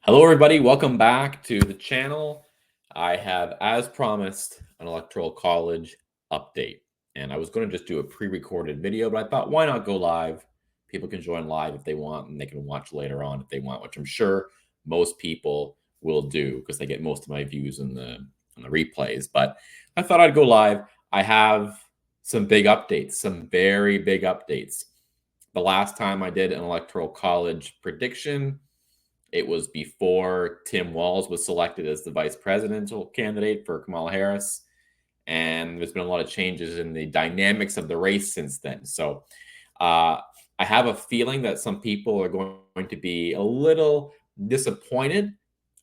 Hello, everybody. Welcome back to the channel. I have, as promised, an Electoral College update. And I was going to just do a pre-recorded video, but I thought, why not go live? People can join live if they want, and they can watch later on if they want, which I'm sure most people will do because they get most of my views in the replays. But I thought I'd go live. I have some big updates, some very big updates. The last time I did an Electoral College prediction, it was before Tim Walz was selected as the vice presidential candidate for Kamala Harris. And there's been a lot of changes in the dynamics of the race since then. So I have a feeling that some people are going to be a little disappointed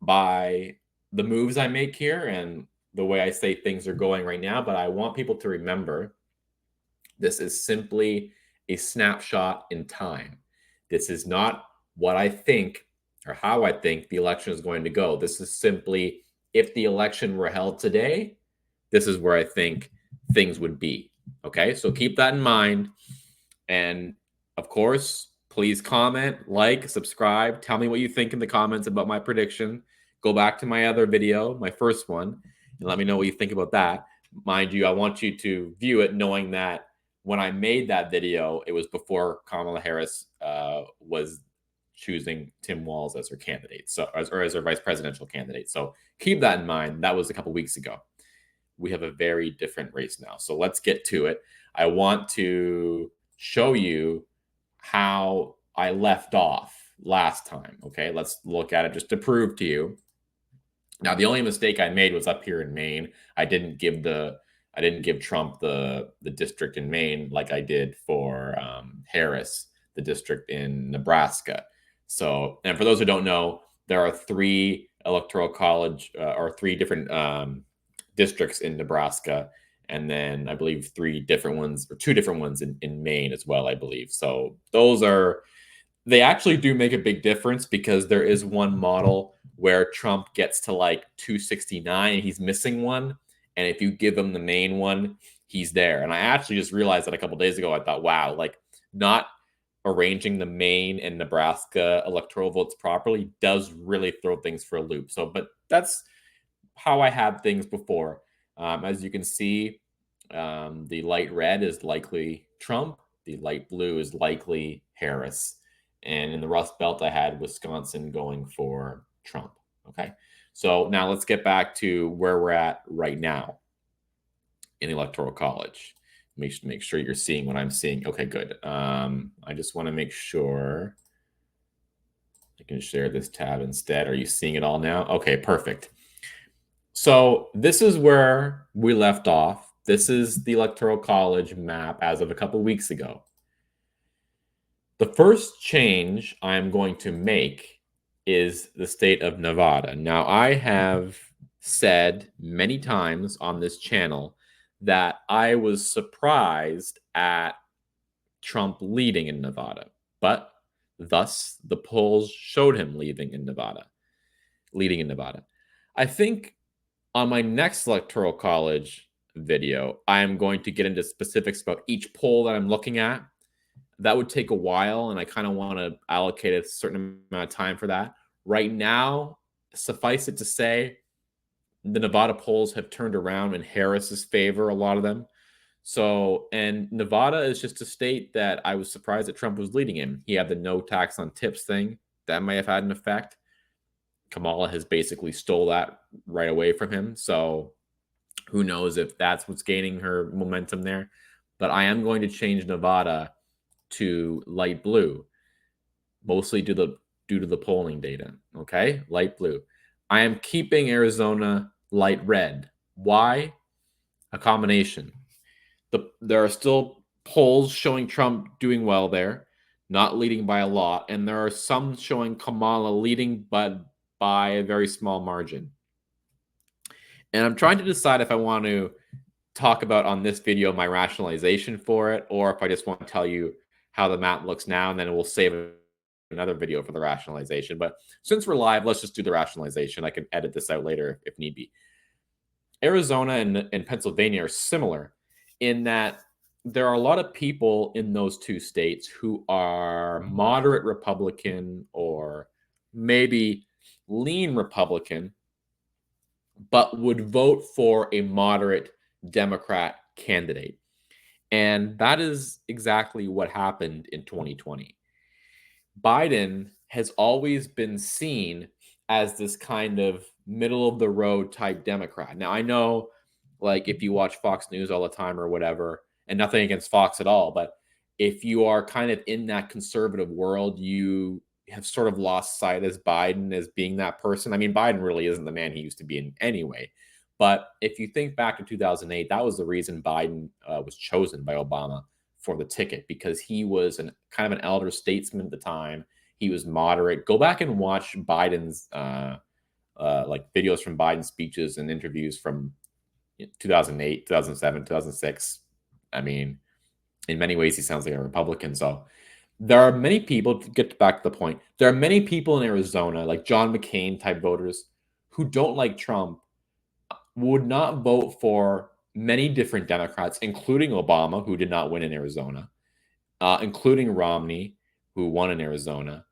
by the moves I make here and the way I say things are going right now. But I want people to remember this is simply a snapshot in time. This is not what I think or how I think the election is going to go. This is simply, if the election were held today, this is where I think things would be. Okay, so keep that in mind. And of course, please comment, like, subscribe. Tell me what you think in the comments about my prediction. Go back to my other video, my first one, and let me know what you think about that. Mind you, I want you to view it knowing that when I made that video, it was before Kamala Harris was choosing Tim Walz as her candidate, so as her vice presidential candidate. So keep that in mind. That was a couple weeks ago. We have a very different race now. So let's get to it. I want to show you how I left off last time. Okay, let's look at it just to prove to you. Now, the only mistake I made was up here in Maine. I didn't give Trump the district in Maine like I did for Harris, the district in Nebraska. So, and for those who don't know, there are three Electoral College or three different districts in Nebraska, and then I believe three different ones or two different ones in Maine as well, I believe. So they actually do make a big difference because there is one model where Trump gets to like 269 and he's missing one. And if you give him the main one, he's there. And I actually just realized that a couple days ago. I thought, wow, like not arranging the Maine and Nebraska electoral votes properly does really throw things for a loop. So, but that's how I had things before. As you can see, the light red is likely Trump. The light blue is likely Harris. And in the Rust Belt, I had Wisconsin going for Trump. Okay. So now let's get back to where we're at right now in the Electoral College. Make sure you're seeing what I'm seeing. Okay, good. I just want to make sure I can share this tab instead. Are you seeing it all now? Okay, perfect. So this is where we left off. This is the Electoral College map as of a couple weeks ago. The first change I'm going to make is the state of Nevada. Now, I have said many times on this channel that I was surprised at Trump leading in Nevada, but thus the polls showed him leading in Nevada. I think on my next Electoral College video, I am going to get into specifics about each poll that I'm looking at. That would take a while, and I kind of want to allocate a certain amount of time for that. Right now, suffice it to say, the Nevada polls have turned around in Harris's favor, a lot of them. So, and Nevada is just a state that I was surprised that Trump was leading in. He had the no tax on tips thing. That may have had an effect. Kamala has basically stole that right away from him. So who knows if that's what's gaining her momentum there. But I am going to change Nevada to light blue, mostly due to the polling data. Okay, light blue. I am keeping Arizona light red. Why? A combination. There are still polls showing Trump doing well there, not leading by a lot, and there are some showing Kamala leading, but by a very small margin. And I'm trying to decide if I want to talk about on this video my rationalization for it, or if I just want to tell you how the map looks now, and then we'll save another video for the rationalization. But since we're live, let's just do the rationalization. I can edit this out later if need be. Arizona and Pennsylvania are similar in that there are a lot of people in those two states who are moderate Republican or maybe lean Republican, but would vote for a moderate Democrat candidate. And that is exactly what happened in 2020. Biden has always been seen as this kind of middle of the road type Democrat. Now, I know, like, if you watch Fox News all the time or whatever, and nothing against Fox at all, but if you are kind of in that conservative world, you have sort of lost sight as Biden as being that person. I mean, Biden really isn't the man he used to be in anyway. But if you think back to 2008, that was the reason Biden was chosen by Obama for the ticket, because he was an kind of an elder statesman at the time. He was moderate. Go back and watch Biden's like videos from Biden's speeches and interviews from 2008, 2007, 2006. I mean, in many ways, he sounds like a Republican. So there are many people, to get back to the point, there are many people in Arizona, like John McCain type voters, who don't like Trump, would not vote for many different Democrats, including Obama, who did not win in Arizona, including Romney, who won in Arizona,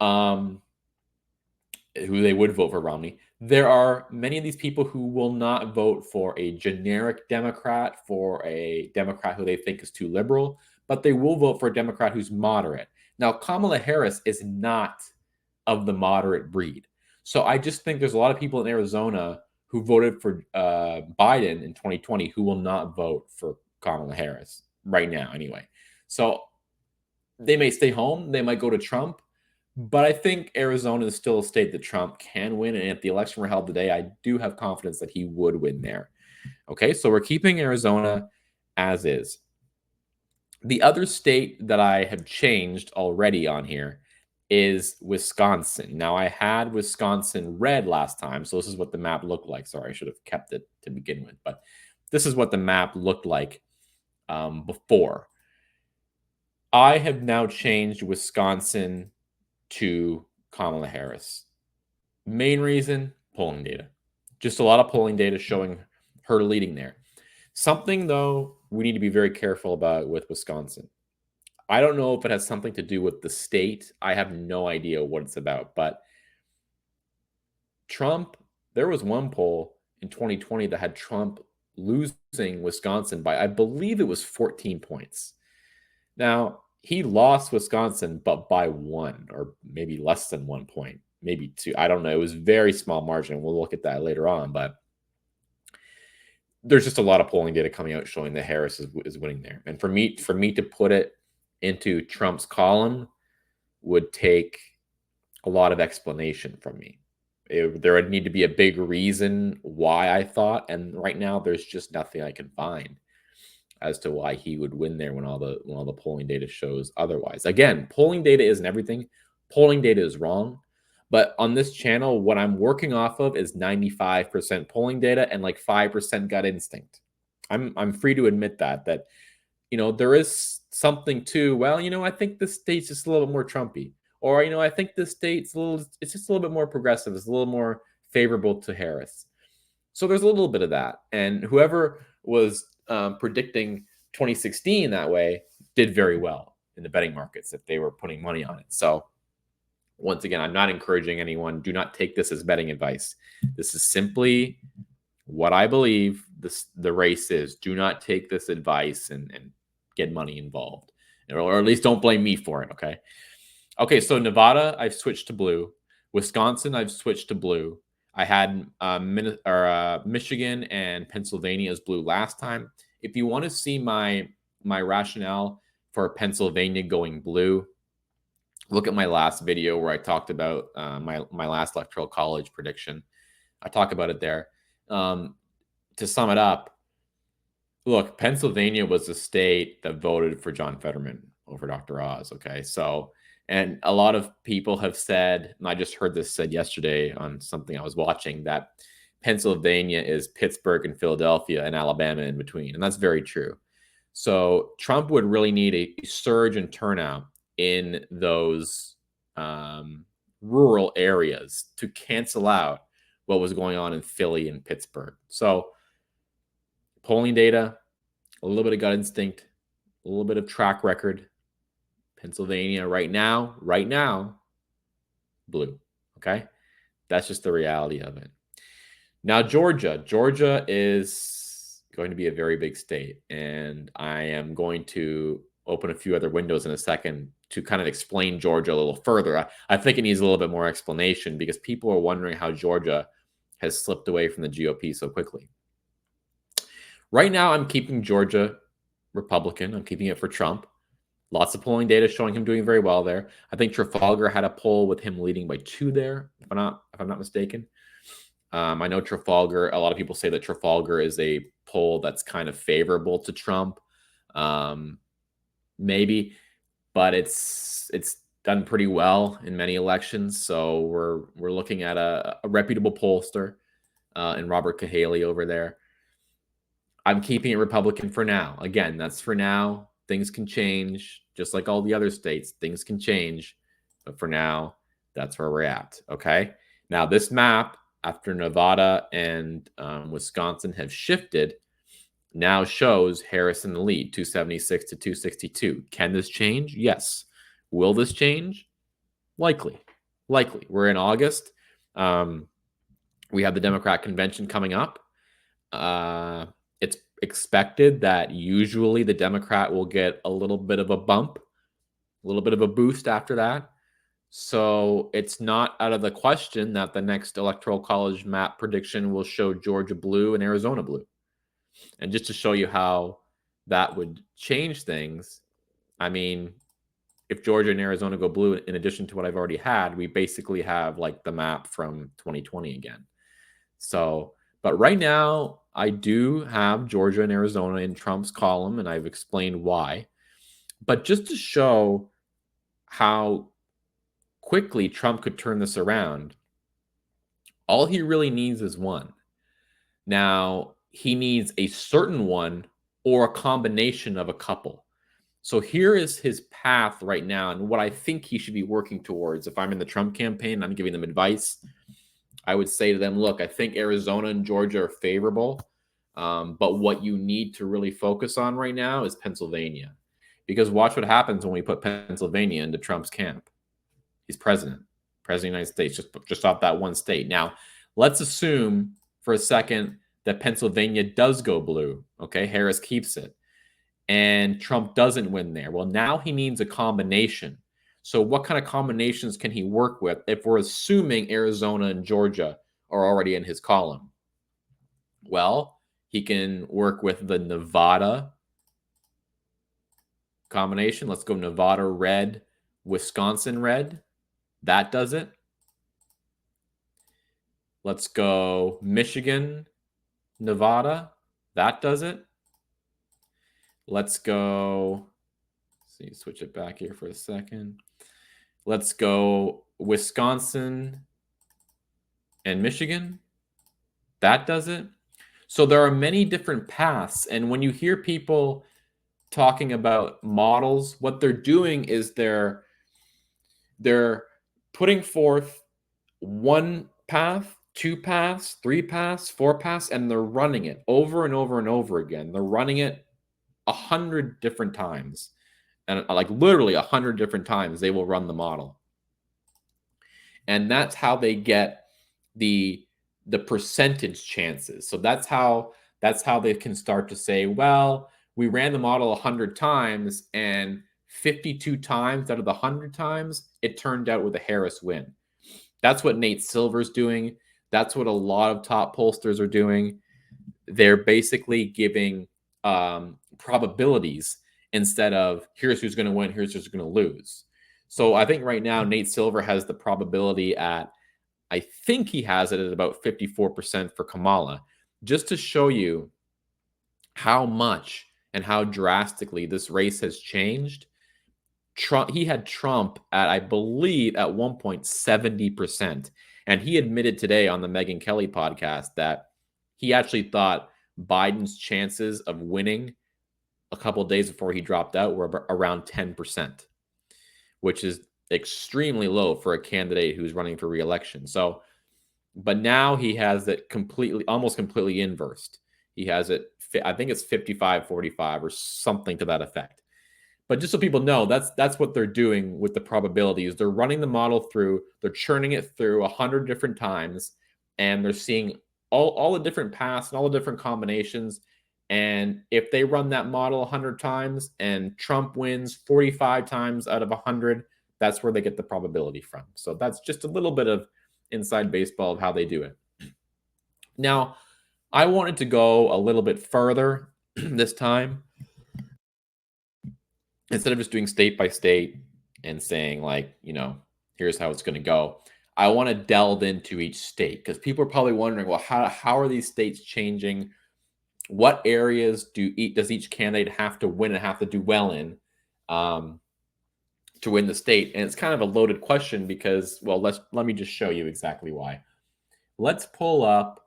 who they would vote for Romney. There are many of these people who will not vote for a generic Democrat, for a Democrat who they think is too liberal, but they will vote for a Democrat who's moderate. Now, Kamala Harris is not of the moderate breed. So I just think there's a lot of people in Arizona who voted for Biden in 2020 who will not vote for Kamala Harris right now, anyway. So they may stay home. They might go to Trump. But I think Arizona is still a state that Trump can win. And if the election were held today, I do have confidence that he would win there. Okay, so we're keeping Arizona as is. The other state that I have changed already on here is Wisconsin. Now, I had Wisconsin red last time, so this is what the map looked like. Sorry, I should have kept it to begin with, but this is what the map looked like before. I have now changed Wisconsin to Kamala Harris. Main reason, polling data. Just a lot of polling data showing her leading there. Something, though, we need to be very careful about with Wisconsin. I don't know if it has something to do with the state. I have no idea what it's about. But Trump, there was one poll in 2020 that had Trump losing Wisconsin by, I believe it was 14 points. Now, he lost Wisconsin, but by one, or maybe less than 1 point, maybe two. I don't know. It was very small margin. We'll look at that later on. But there's just a lot of polling data coming out showing that Harris is winning there. And for me to put it into Trump's column would take a lot of explanation from me. There would need to be a big reason why I thought, and right now there's just nothing I can find as to why he would win there when all the polling data shows otherwise. Again, polling data isn't everything. Polling data is wrong. But on this channel, what I'm working off of is 95% polling data and like 5% gut instinct. I'm free to admit that there is something to, well, I think this state's just a little bit more Trumpy. Or, I think this state's it's just a little bit more progressive. It's a little more favorable to Harris. So there's a little bit of that. And whoever was predicting 2016 that way did very well in the betting markets if they were putting money on it. So once again, I'm not encouraging anyone. Do not take this as betting advice. This is simply what I believe the race is. Do not take this advice and get money involved, or at least don't blame me for it. Okay. So Nevada, I've switched to blue. Wisconsin, I've switched to blue. I had Michigan and Pennsylvania as blue last time. If you want to see my rationale for Pennsylvania going blue, look at my last video where I talked about my last Electoral College prediction. I talk about it there. To sum it up, look, Pennsylvania was the state that voted for John Fetterman over Dr. Oz. Okay, so, and a lot of people have said, and I just heard this said yesterday on something I was watching, that Pennsylvania is Pittsburgh and Philadelphia and Alabama in between, and that's very true. So Trump would really need a surge in turnout in those rural areas to cancel out what was going on in Philly and Pittsburgh. So polling data, a little bit of gut instinct, a little bit of track record. Pennsylvania right now, blue. Okay. That's just the reality of it. Now, Georgia is going to be a very big state, and I am going to open a few other windows in a second to kind of explain Georgia a little further. I think it needs a little bit more explanation because people are wondering how Georgia has slipped away from the GOP so quickly. Right now, I'm keeping Georgia Republican. I'm keeping it for Trump. Lots of polling data showing him doing very well there. I think Trafalgar had a poll with him leading by 2 there, if I'm not mistaken. I know Trafalgar, a lot of people say that Trafalgar is a poll that's kind of favorable to Trump. Maybe, but it's done pretty well in many elections. So we're looking at a reputable pollster in Robert Cahaley over there. I'm keeping it Republican for now. Again, that's for now. Things can change, just like all the other states. Things can change, but for now, that's where we're at. Okay. Now, this map, after Nevada and Wisconsin have shifted, now shows Harris in the lead, 276 to 262. Can this change? Yes. Will this change? Likely. We're in August. We have the Democrat convention coming up. It's expected that usually the Democrat will get a little bit of a bump, a little bit of a boost after that. So it's not out of the question that the next Electoral College map prediction will show Georgia blue and Arizona blue. And just to show you how that would change things, I mean, if Georgia and Arizona go blue, in addition to what I've already had, we basically have like the map from 2020 again. So, but right now, I do have Georgia and Arizona in Trump's column, and I've explained why. But just to show how quickly Trump could turn this around, all he really needs is one. Now, he needs a certain one or a combination of a couple. So here is his path right now and what I think he should be working towards. If I'm in the Trump campaign, I'm giving them advice. I would say to them, look, I think Arizona and Georgia are favorable. But what you need to really focus on right now is Pennsylvania. Because watch what happens when we put Pennsylvania into Trump's camp. He's president of the United States, just off that one state. Now, let's assume for a second that Pennsylvania does go blue. Okay, Harris keeps it. And Trump doesn't win there. Well, now he needs a combination. So what kind of combinations can he work with if we're assuming Arizona and Georgia are already in his column? Well, he can work with the Nevada combination. Let's go Nevada red, Wisconsin red. That does it. Let's go Michigan, Nevada. That does it. Let's go, see, switch it back here for a second. Let's go Wisconsin and Michigan. That does it. So there are many different paths. And when you hear people talking about models, what they're doing is they're putting forth one path, 2 paths, 3 paths, 4 paths, and they're running it over and over and over again. They're running it 100 different times, and like literally 100 different times they will run the model, and that's how they get the percentage chances. So that's how they can start to say, well, we ran the model 100 times, and 52 times out of the 100 times it turned out with a Harris win. That's what Nate Silver's doing. That's what a lot of top pollsters are doing. They're basically giving probabilities instead of here's who's going to win, here's who's going to lose. So I think right now Nate Silver has the probability at, I think he has it at about 54% for Kamala, just to show you how much and how drastically this race has changed. He had Trump at, I believe, at one point 70%. And he admitted today on the Megyn Kelly podcast that he actually thought Biden's chances of winning a couple of days before he dropped out were around 10%, which is extremely low for a candidate who's running for re-election. So, but now he has it almost completely inversed. He has it, I think it's 55-45 or something to that effect. But just so people know, that's what they're doing with the probabilities. They're running the model through, they're churning it through 100 different times, and they're seeing all the different paths and all the different combinations. And if they run that model 100 times and Trump wins 45 times out of 100, that's where they get the probability from. So that's just a little bit of inside baseball of how they do it. Now, I wanted to go a little bit further this time. Instead of just doing state by state and saying, like, here's how it's going to go, I want to delve into each state, because people are probably wondering, well, how are these states changing? What areas does each candidate have to win and have to do well in to win the state? And it's kind of a loaded question because, well, let me just show you exactly why. Let's pull up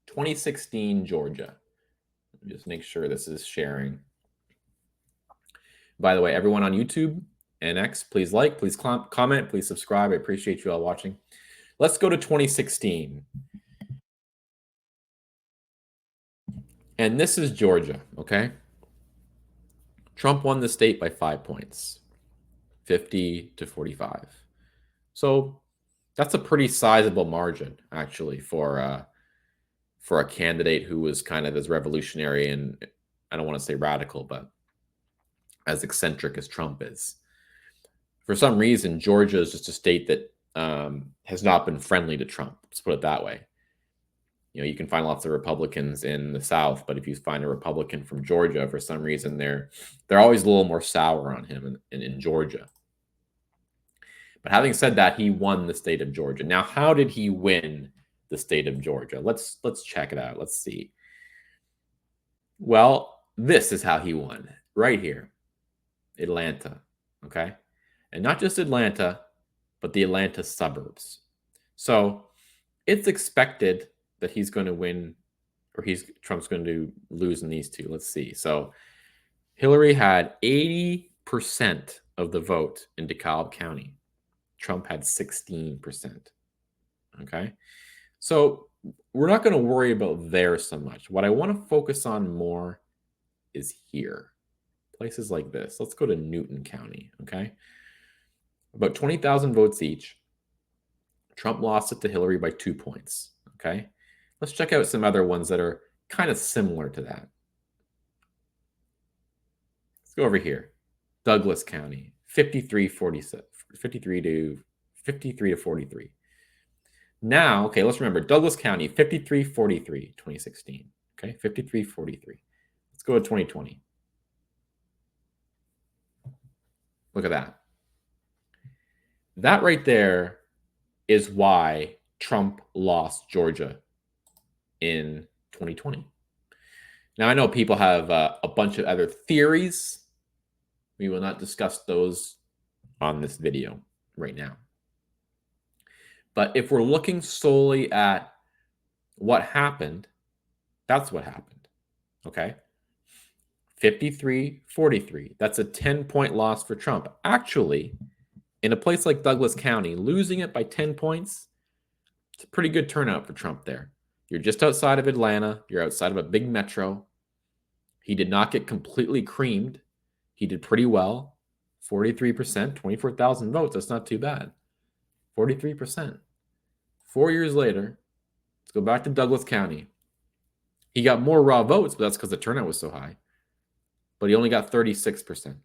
2016 Georgia. Just make sure this is sharing. By the way, everyone on YouTube and X, please like, please comment, please subscribe. I appreciate you all watching. Let's go to 2016. And this is Georgia, okay? Trump won the state by 5 points, 50 to 45. So that's a pretty sizable margin, actually, for a candidate who was kind of as revolutionary and, I don't want to say radical, but as eccentric as Trump is. For some reason, Georgia is just a state that has not been friendly to Trump. Let's put it that way. You can find lots of Republicans in the South, but if you find a Republican from Georgia, for some reason, they're always a little more sour on him in Georgia. But having said that, he won the state of Georgia. Now, how did he win the state of Georgia? Let's check it out. Let's see. Well, this is how he won. Right here. Atlanta. Okay? And not just Atlanta, but the Atlanta suburbs. So it's expected that he's going to win, or Trump's going to lose in these two. Let's see. So Hillary had 80% of the vote in DeKalb County. Trump had 16%. Okay? So we're not going to worry about there so much. What I want to focus on more is here. Places like this. Let's go to Newton County. Okay? About 20,000 votes each. Trump lost it to Hillary by 2 points. Okay? Let's check out some other ones that are kind of similar to that. Let's go over here. Douglas County, 53 to 43. Now, okay, let's remember Douglas County, 53-43, 2016. Okay, 53-43. Let's go to 2020. Look at that. That right there is why Trump lost Georgia in 2020. Now, I know people have a bunch of other theories. We will not discuss those on this video right now. But if we're looking solely at what happened, that's what happened. Okay? 53-43. That's a 10-point loss for Trump. Actually, in a place like Douglas County, losing it by 10 points, it's a pretty good turnout for Trump there. You're just outside of Atlanta. You're outside of a big metro. He did not get completely creamed. He did pretty well. 43%, 24,000 votes. That's not too bad. 43%. 4 years later, let's go back to Douglas County. He got more raw votes, but that's because the turnout was so high. But he only got 36%.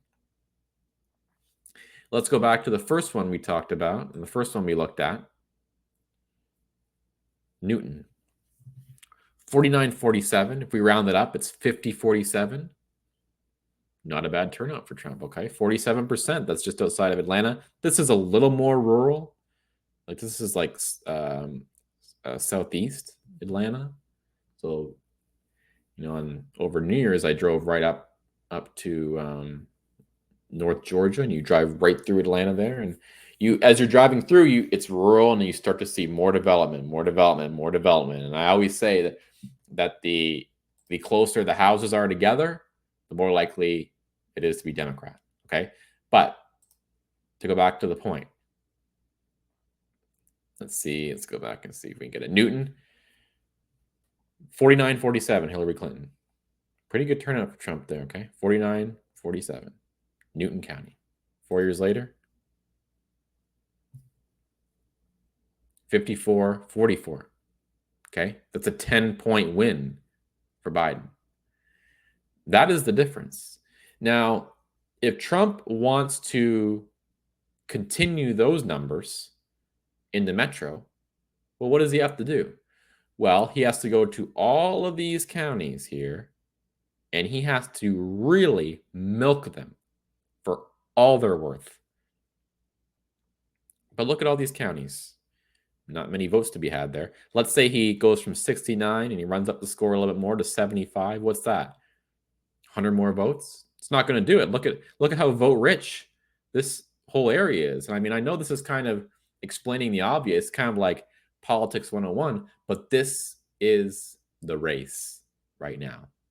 Let's go back to the first one we talked about, and the first one we looked at. Newton. 49-47. If we round it up, it's 50-47. Not a bad turnout for Trump, okay? 47%. That's just outside of Atlanta. This is a little more rural. Like, this is like southeast Atlanta. So, and over New Year's, I drove right up to North Georgia, and you drive right through Atlanta there. And as you're driving through, it's rural, and you start to see more development. And I always say that the closer the houses are together, the more likely it is to be Democrat. Okay? But to go back to the point, let's see. Let's go back and see if we can get it. Newton, 49-47, Hillary Clinton. Pretty good turnout for Trump there, okay? 49-47. 47. Newton County. 4 years later, 54, 44. Okay, that's a 10-point win for Biden. That is the difference. Now, if Trump wants to continue those numbers in the metro, well, what does he have to do? Well, he has to go to all of these counties here, and he has to really milk them for all they're worth. But look at all these counties. Not many votes to be had there. Let's say he goes from 69 and he runs up the score a little bit more to 75. What's that? 100 more votes? It's not going to do it. Look at how vote rich this whole area is. And I mean, I know this is kind of explaining the obvious, kind of like politics 101, but this is the race right now.